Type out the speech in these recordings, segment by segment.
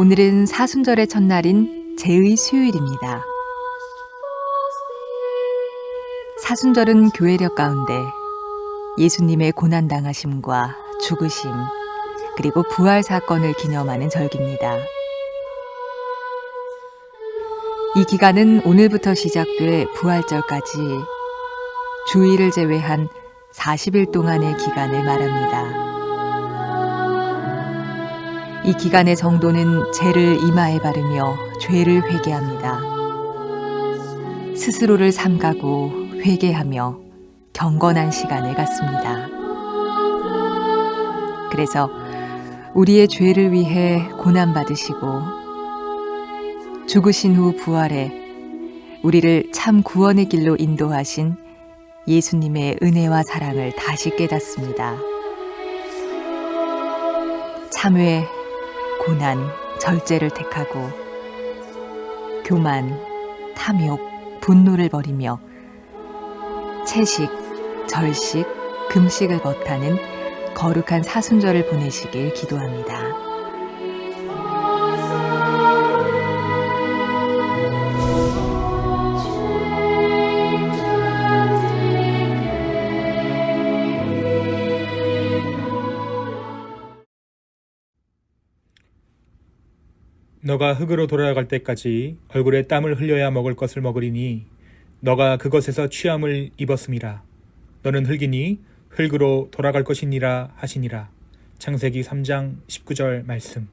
오늘은 사순절의 첫날인 제의 수요일입니다. 사순절은 교회력 가운데 예수님의 고난당하심과 죽으심, 그리고 부활 사건을 기념하는 절기입니다. 이 기간은 오늘부터 시작돼 부활절까지 주일을 제외한 40일 동안의 기간을 말합니다. 이 기간의 성도는 죄를 이마에 바르며 죄를 회개합니다. 스스로를 삼가고 회개하며 경건한 시간을 갖습니다. 그래서 우리의 죄를 위해 고난받으시고 죽으신 후 부활해 우리를 참 구원의 길로 인도하신 예수님의 은혜와 사랑을 다시 깨닫습니다. 참회, 고난, 절제를 택하고 교만, 탐욕, 분노를 버리며 채식, 절식, 금식을 벗하는 거룩한 사순절을 보내시길 기도합니다. 너가 흙으로 돌아갈 때까지 얼굴에 땀을 흘려야 먹을 것을 먹으리니 너가 그것에서 취함을 입었음이라. 너는 흙이니 흙으로 돌아갈 것이니라 하시니라. 창세기 3장 19절 말씀.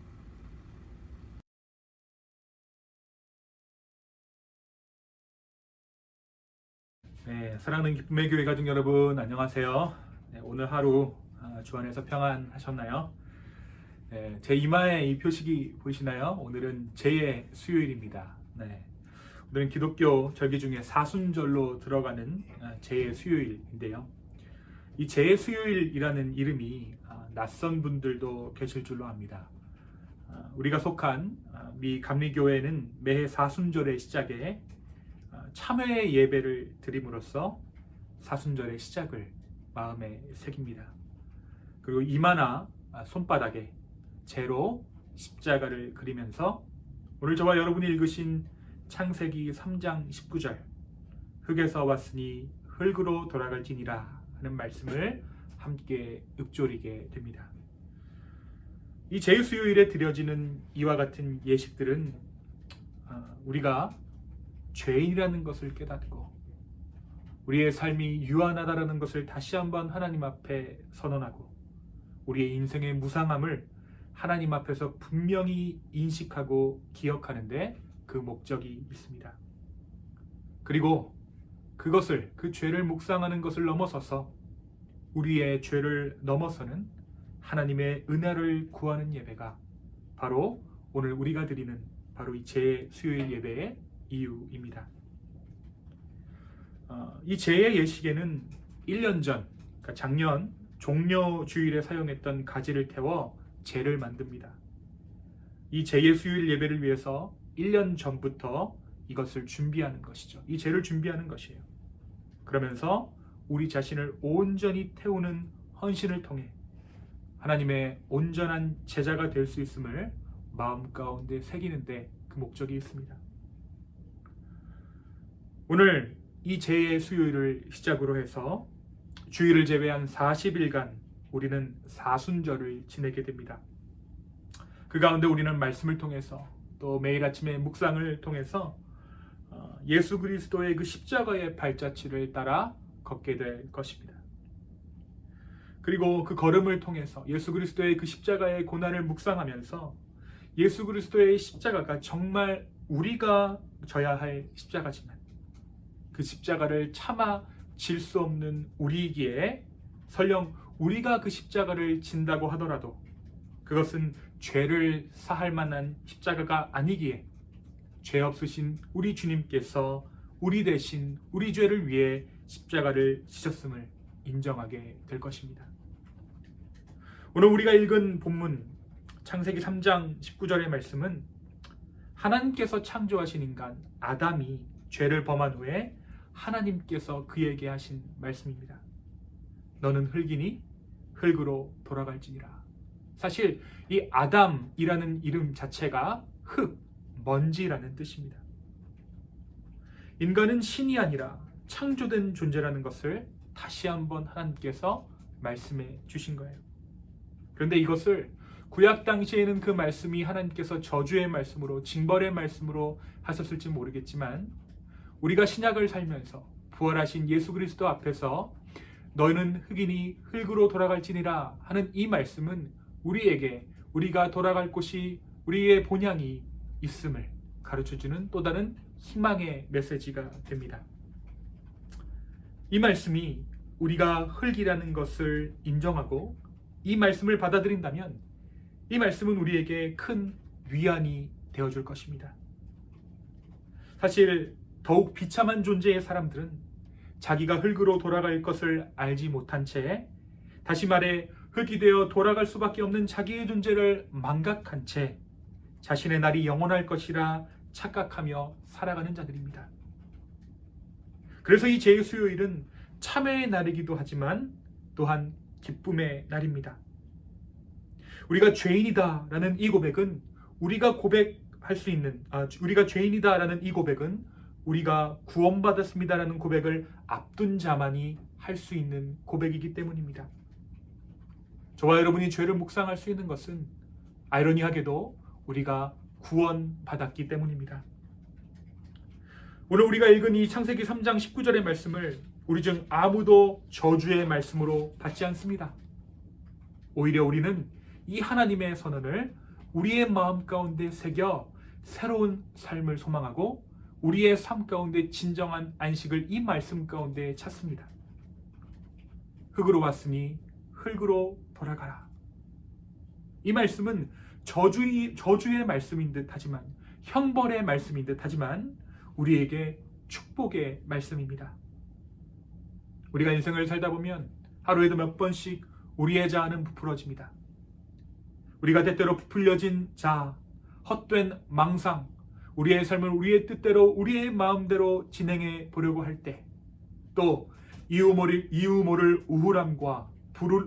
네, 사랑하는 기쁨의 교회 가족 여러분, 안녕하세요. 네, 오늘 하루 주 안에서 평안하셨나요? 네, 제 이마에 이 표식이 보이시나요? 오늘은 제의 수요일입니다. 네, 오늘은 기독교 절기 중에 사순절로 들어가는 제의 수요일인데요. 이 제의 수요일이라는 이름이 낯선 분들도 계실 줄로 압니다. 우리가 속한 미 감리교회는 매해 사순절의 시작에 참회의 예배를 드림으로써 사순절의 시작을 마음에 새깁니다. 그리고 이마나 손바닥에 재로 십자가를 그리면서 오늘 저와 여러분이 읽으신 창세기 3장 19절 흙에서 왔으니 흙으로 돌아갈지니라 하는 말씀을 함께 읊조리게 됩니다. 이 제수요일에 드려지는 이와 같은 예식들은 우리가 죄인이라는 것을 깨닫고 우리의 삶이 유한하다라는 것을 다시 한번 하나님 앞에 선언하고 우리의 인생의 무상함을 하나님 앞에서 분명히 인식하고 기억하는데 그 목적이 있습니다. 그리고 그것을, 그 죄를 묵상하는 것을 넘어서서 우리의 죄를 넘어서는 하나님의 은혜를 구하는 예배가 바로 오늘 우리가 드리는 바로 이 제 수요일 예배의 이유입니다. 이 제의 예식에는 1년 전, 그러니까 작년 종려 주일에 사용했던 가지를 태워 제를 만듭니다. 이 제의 수요일 예배를 위해서 1년 전부터 이것을 준비하는 것이죠. 이 제를 준비하는 것이에요. 그러면서 우리 자신을 온전히 태우는 헌신을 통해 하나님의 온전한 제자가 될 수 있음을 마음 가운데 새기는데 그 목적이 있습니다. 오늘 이 제의 수요일을 시작으로 해서 주일을 제외한 40일간 우리는 사순절을 지내게 됩니다. 그 가운데 우리는 말씀을 통해서 또 매일 아침에 묵상을 통해서 예수 그리스도의 그 십자가의 발자취를 따라 걷게 될 것입니다. 그리고 그 걸음을 통해서 예수 그리스도의 그 십자가의 고난을 묵상하면서 예수 그리스도의 십자가가 정말 우리가 져야 할 십자가지만 그 십자가를 참아 질 수 없는 우리이기에 설령 우리가 그 십자가를 진다고 하더라도 그것은 죄를 사할 만한 십자가가 아니기에 죄 없으신 우리 주님께서 우리 대신 우리 죄를 위해 십자가를 지셨음을 인정하게 될 것입니다. 오늘 우리가 읽은 본문 창세기 3장 19절의 말씀은 하나님께서 창조하신 인간 아담이 죄를 범한 후에 하나님께서 그에게 하신 말씀입니다. 너는 흙이니 흙으로 돌아갈지니라. 사실 이 아담이라는 이름 자체가 흙, 먼지라는 뜻입니다. 인간은 신이 아니라 창조된 존재라는 것을 다시 한번 하나님께서 말씀해 주신 거예요. 그런데 이것을 구약 당시에는 그 말씀이 하나님께서 저주의 말씀으로, 징벌의 말씀으로 하셨을지 모르겠지만, 우리가 신약을 살면서 부활하신 예수 그리스도 앞에서 너희는 흙이니 흙으로 돌아갈지니라 하는 이 말씀은 우리에게 우리가 돌아갈 곳이, 우리의 본향이 있음을 가르쳐주는 또 다른 희망의 메시지가 됩니다. 이 말씀이 우리가 흙이라는 것을 인정하고 이 말씀을 받아들인다면 이 말씀은 우리에게 큰 위안이 되어줄 것입니다. 사실 더욱 비참한 존재의 사람들은 자기가 흙으로 돌아갈 것을 알지 못한 채, 다시 말해 흙이 되어 돌아갈 수밖에 없는 자기의 존재를 망각한 채 자신의 날이 영원할 것이라 착각하며 살아가는 자들입니다. 그래서 이 제수요일은 참회의 날이기도 하지만 또한 기쁨의 날입니다. 우리가 죄인이다라는 이 고백은 우리가 죄인이다라는 이 고백은 우리가 구원받았습니다라는 고백을 앞둔 자만이 할 수 있는 고백이기 때문입니다. 저와 여러분이 죄를 묵상할 수 있는 것은 아이러니하게도 우리가 구원받았기 때문입니다. 오늘 우리가 읽은 이 창세기 3장 19절의 말씀을 우리 중 아무도 저주의 말씀으로 받지 않습니다. 오히려 우리는 이 하나님의 선언을 우리의 마음 가운데 새겨 새로운 삶을 소망하고 우리의 삶 가운데 진정한 안식을 이 말씀 가운데 찾습니다. 흙으로 왔으니 흙으로 돌아가라. 이 말씀은 저주의 말씀인 듯 하지만, 형벌의 말씀인 듯 하지만 우리에게 축복의 말씀입니다. 우리가 인생을 살다 보면 하루에도 몇 번씩 우리의 자아는 부풀어집니다. 우리가 때때로 부풀려진 자아, 헛된 망상, 우리의 삶을 우리의 뜻대로, 우리의 마음대로 진행해 보려고 할 때, 또 이유 모를 우울함과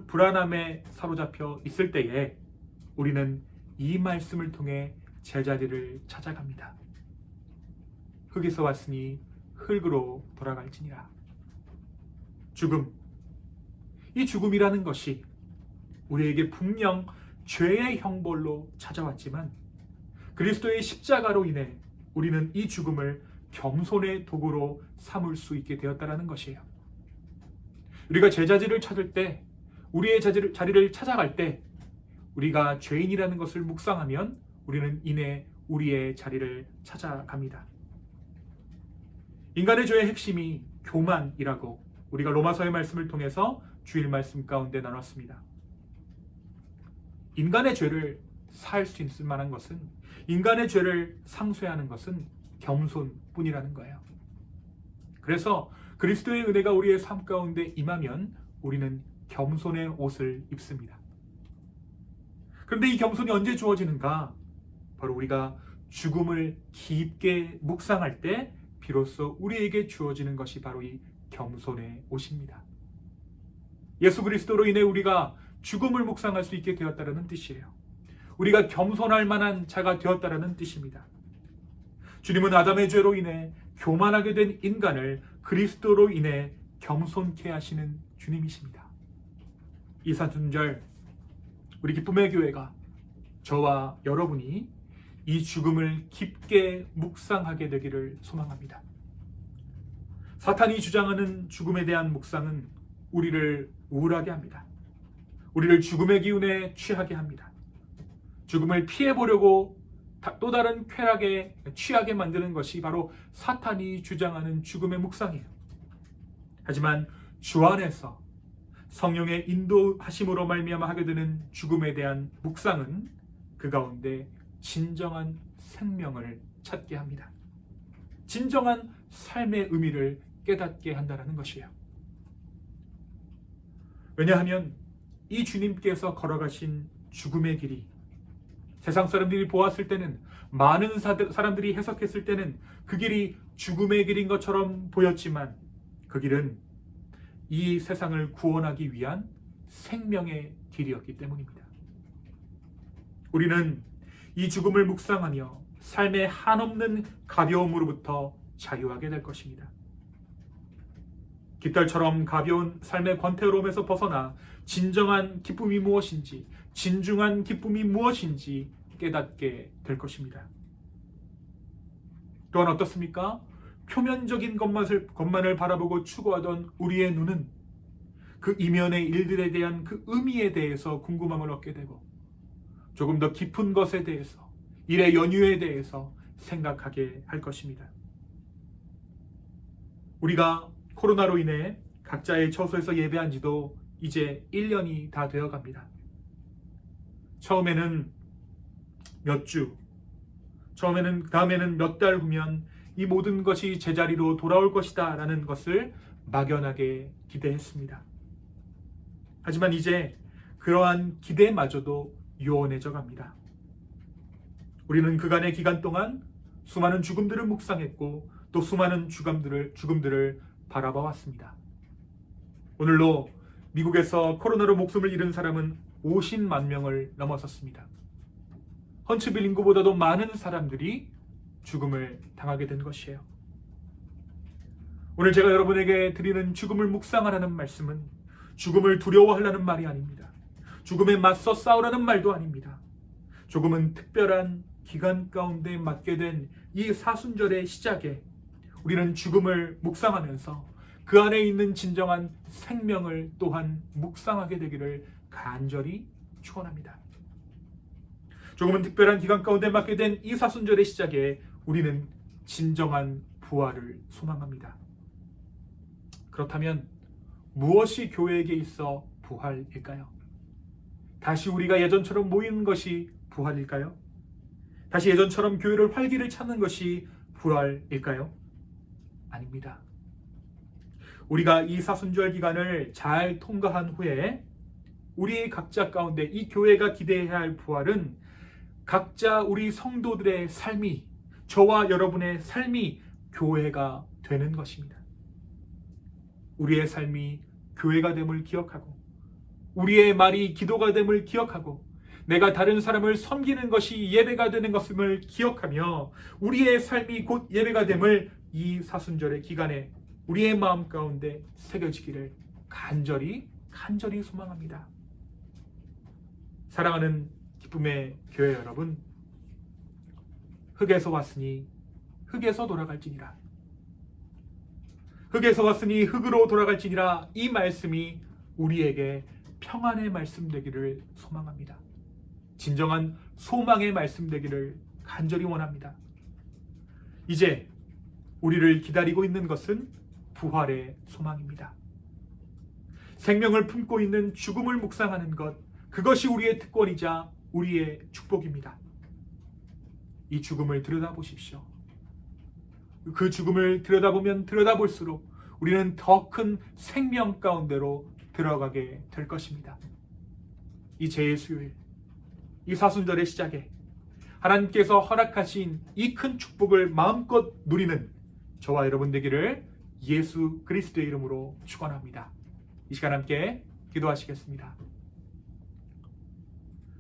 불안함에 사로잡혀 있을 때에 우리는 이 말씀을 통해 제자리를 찾아갑니다. 흙에서 왔으니 흙으로 돌아갈지니라. 죽음, 이 죽음이라는 것이 우리에게 분명 죄의 형벌로 찾아왔지만 그리스도의 십자가로 인해 우리는 이 죽음을 겸손의 도구로 삼을 수 있게 되었다는 것이에요. 우리가 제자리를 찾을 때, 우리의 자리를 찾아갈 때 우리가 죄인이라는 것을 묵상하면 우리는 이내 우리의 자리를 찾아갑니다. 인간의 죄의 핵심이 교만이라고 우리가 로마서의 말씀을 통해서 주일 말씀 가운데 나눴습니다. 인간의 죄를 사할 수 있을 만한 것은, 인간의 죄를 상쇄하는 것은 겸손뿐이라는 거예요. 그래서 그리스도의 은혜가 우리의 삶 가운데 임하면 우리는 겸손의 옷을 입습니다. 그런데 이 겸손이 언제 주어지는가? 바로 우리가 죽음을 깊게 묵상할 때 비로소 우리에게 주어지는 것이 바로 이 겸손의 옷입니다. 예수 그리스도로 인해 우리가 죽음을 묵상할 수 있게 되었다는 뜻이에요. 우리가 겸손할 만한 자가 되었다는 뜻입니다. 주님은 아담의 죄로 인해 교만하게 된 인간을 그리스도로 인해 겸손케 하시는 주님이십니다. 이 사순절 우리 기쁨의 교회가, 저와 여러분이 이 죽음을 깊게 묵상하게 되기를 소망합니다. 사탄이 주장하는 죽음에 대한 묵상은 우리를 우울하게 합니다. 우리를 죽음의 기운에 취하게 합니다. 죽음을 피해보려고 또 다른 쾌락에 취하게 만드는 것이 바로 사탄이 주장하는 죽음의 묵상이에요. 하지만 주 안에서 성령의 인도하심으로 말미암아 하게 되는 죽음에 대한 묵상은 그 가운데 진정한 생명을 찾게 합니다. 진정한 삶의 의미를 깨닫게 한다는 것이에요. 왜냐하면 이 주님께서 걸어가신 죽음의 길이 세상 사람들이 보았을 때는, 많은 사람들이 해석했을 때는 그 길이 죽음의 길인 것처럼 보였지만 그 길은 이 세상을 구원하기 위한 생명의 길이었기 때문입니다. 우리는 이 죽음을 묵상하며 삶의 한없는 가벼움으로부터 자유하게 될 것입니다. 깃털처럼 가벼운 삶의 권태로움에서 벗어나 진정한 기쁨이 무엇인지, 진중한 기쁨이 무엇인지 깨닫게 될 것입니다. 또한 어떻습니까? 표면적인 것만을 바라보고 추구하던 우리의 눈은 그 이면의 일들에 대한 그 의미에 대해서 궁금함을 얻게 되고 조금 더 깊은 것에 대해서, 일의 연유에 대해서 생각하게 할 것입니다. 우리가 코로나로 인해 각자의 처소에서 예배한 지도 이제 1년이 다 되어 갑니다. 처음에는 몇 주, 다음에는 몇 달 후면 이 모든 것이 제자리로 돌아올 것이다 라는 것을 막연하게 기대했습니다. 하지만 이제 그러한 기대마저도 요원해져 갑니다. 우리는 그간의 기간 동안 수많은 죽음들을 묵상했고 또 수많은 죽음들을 바라봐 왔습니다. 오늘로 미국에서 코로나로 목숨을 잃은 사람은 50만 명을 넘어섰습니다. 헌츠빌 인구보다도 많은 사람들이 죽음을 당하게 된 것이에요. 오늘 제가 여러분에게 드리는 죽음을 묵상하라는 말씀은 죽음을 두려워하라는 말이 아닙니다. 죽음에 맞서 싸우라는 말도 아닙니다. 조금은 특별한 기간 가운데 맞게 된 이 사순절의 시작에 우리는 죽음을 묵상하면서 그 안에 있는 진정한 생명을 또한 묵상하게 되기를 간절히 축원합니다. 조금은 특별한 기간 가운데 맞게 된 이 사순절의 시작에 우리는 진정한 부활을 소망합니다. 그렇다면 무엇이 교회에게 있어 부활일까요? 다시 우리가 예전처럼 모이는 것이 부활일까요? 다시 예전처럼 교회를 활기를 찾는 것이 부활일까요? 아닙니다. 우리가 이 사순절 기간을 잘 통과한 후에 우리 각자 가운데 이 교회가 기대해야 할 부활은 각자 우리 성도들의 삶이, 저와 여러분의 삶이 교회가 되는 것입니다. 우리의 삶이 교회가 됨을 기억하고 우리의 말이 기도가 됨을 기억하고 내가 다른 사람을 섬기는 것이 예배가 되는 것임을 기억하며 우리의 삶이 곧 예배가 됨을 이 사순절의 기간에 우리의 마음 가운데 새겨지기를 간절히 소망합니다. 사랑하는 기쁨의 교회 여러분, 흙에서 왔으니 흙에서 돌아갈지니라. 흙에서 왔으니 흙으로 돌아갈지니라. 이 말씀이 우리에게 평안의 말씀 되기를 소망합니다. 진정한 소망의 말씀 되기를 간절히 원합니다. 이제 우리를 기다리고 있는 것은 부활의 소망입니다. 생명을 품고 있는 죽음을 묵상하는 것, 그것이 우리의 특권이자 우리의 축복입니다. 이 죽음을 들여다보십시오. 그 죽음을 들여다보면 들여다볼수록 우리는 더 큰 생명 가운데로 들어가게 될 것입니다. 이 제2수요일, 이 사순절의 시작에 하나님께서 허락하신 이 큰 축복을 마음껏 누리는 저와 여러분 되기를 예수 그리스도의 이름으로 축원합니다. 이 시간 함께 기도하시겠습니다.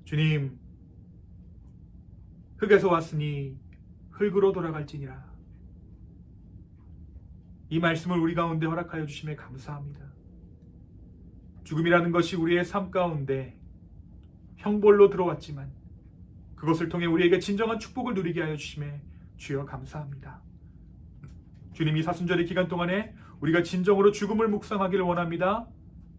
주님, 흙에서 왔으니 흙으로 돌아갈지니라. 이 말씀을 우리 가운데 허락하여 주심에 감사합니다. 죽음이라는 것이 우리의 삶 가운데 형벌로 들어왔지만 그것을 통해 우리에게 진정한 축복을 누리게 하여 주심에 주여 감사합니다. 주님, 이 사순절의 기간 동안에 우리가 진정으로 죽음을 묵상하기를 원합니다.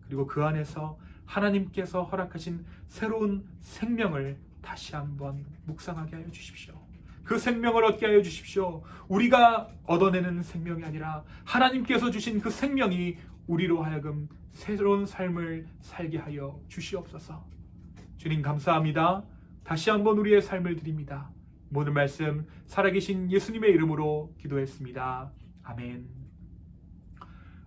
그리고 그 안에서 하나님께서 허락하신 새로운 생명을 다시 한번 묵상하게 하여 주십시오. 그 생명을 얻게 하여 주십시오. 우리가 얻어내는 생명이 아니라 하나님께서 주신 그 생명이 우리로 하여금 새로운 삶을 살게 하여 주시옵소서. 주님 감사합니다. 다시 한번 우리의 삶을 드립니다. 모든 말씀 살아계신 예수님의 이름으로 기도했습니다. 아멘.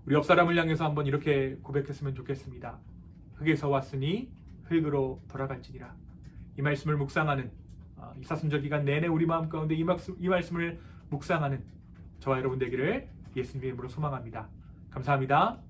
우리 옆 사람을 향해서 한번 이렇게 고백했으면 좋겠습니다. 흙에서 왔으니 흙으로 돌아갈지니라. 이 말씀을 묵상하는 이 사순절 기간 내내 우리 마음 가운데 이 말씀을 묵상하는 저와 여러분 되기를 예수님의 이름으로 소망합니다. 감사합니다.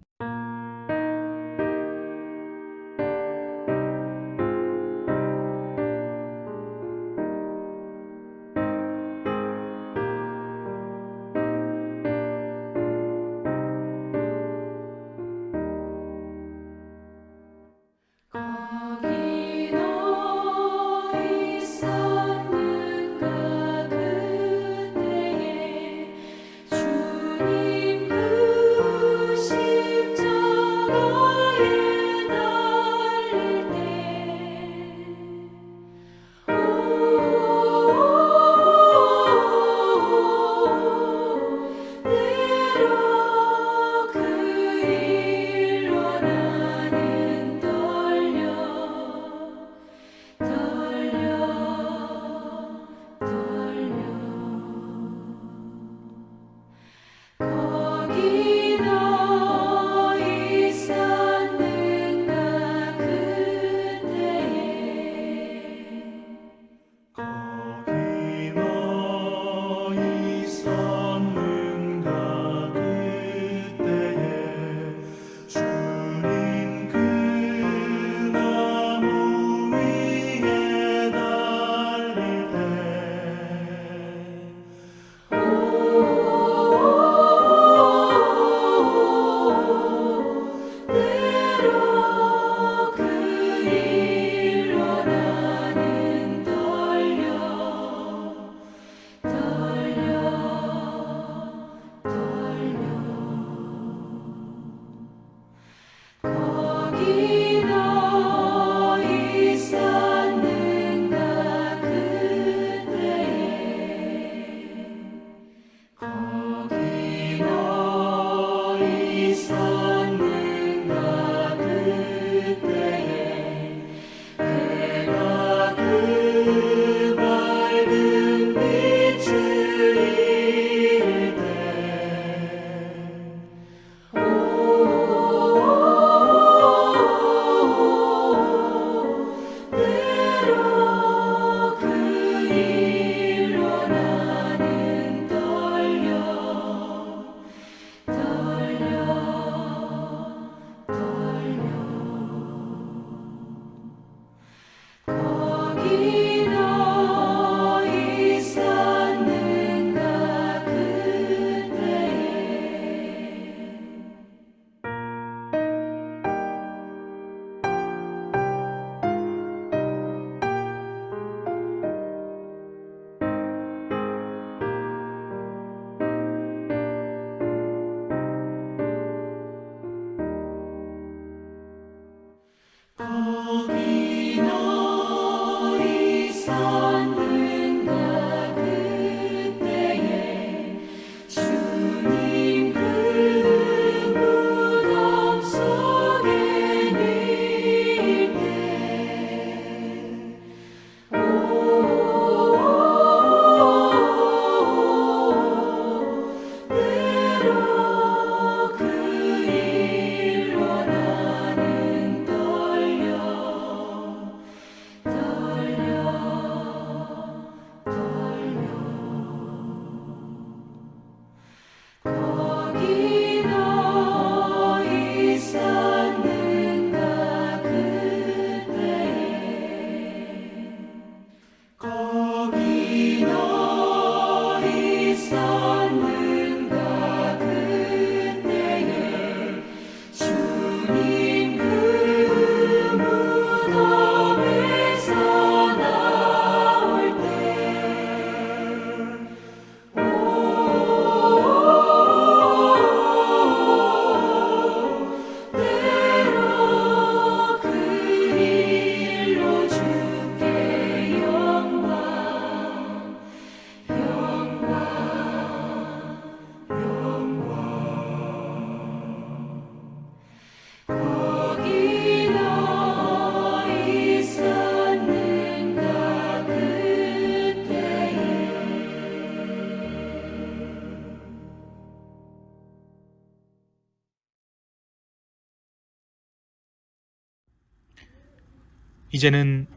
이제는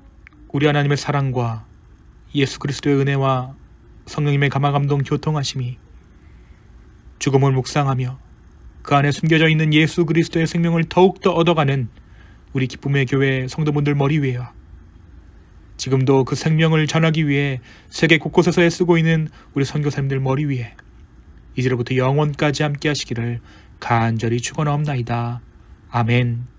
우리 하나님의 사랑과 예수 그리스도의 은혜와 성령님의 감화감동 교통하심이 죽음을 묵상하며 그 안에 숨겨져 있는 예수 그리스도의 생명을 더욱더 얻어가는 우리 기쁨의 교회 성도분들 머리 위에와 지금도 그 생명을 전하기 위해 세계 곳곳에서 애쓰고 있는 우리 선교사님들 머리 위에 이제로부터 영원까지 함께 하시기를 간절히 축원하옵나이다. 아멘.